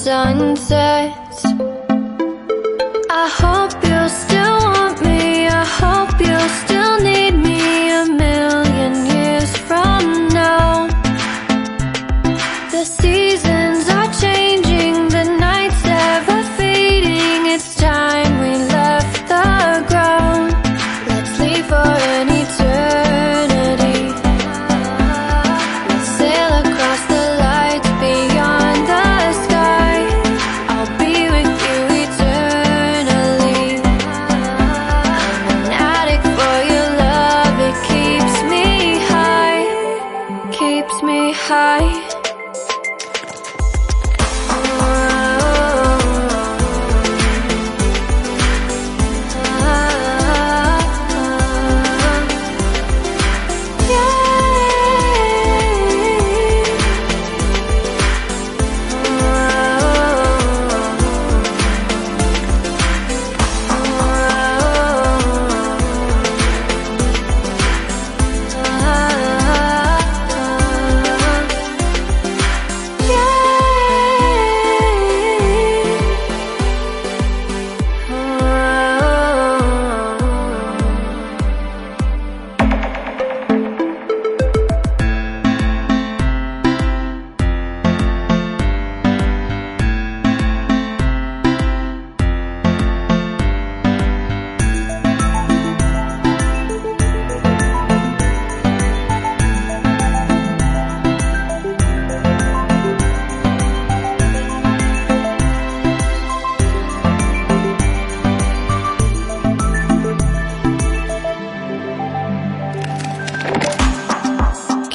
sun sets. I hope you'll still want me, I hope you'll still need me 1,000,000 years from now. The seasons are changing, the nights ever fading. It's time we left the ground. Let's leave for an eternity. We'll sail across the lights beyond the sky. I'll be with you eternally. I'm an addict for your love, it keeps me high, keeps me high.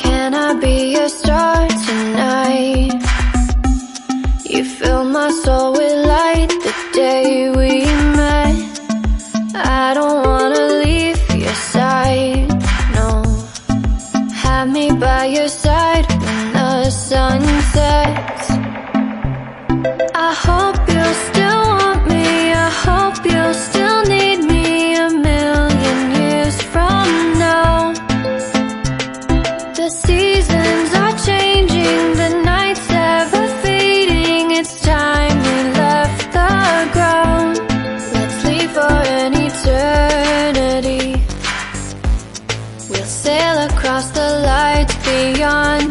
Can I be your star tonight? You fill my soul with light the day we met. I don't wanna leave your side, no. Have me by your side when the sun sets. I hope you'll still want me, I hope you'll still need me 1,000,000 years from now. The seasons are changing, the nights ever fading. It's time we left the ground. Let's leave for an eternity. We'll sail across the lights beyond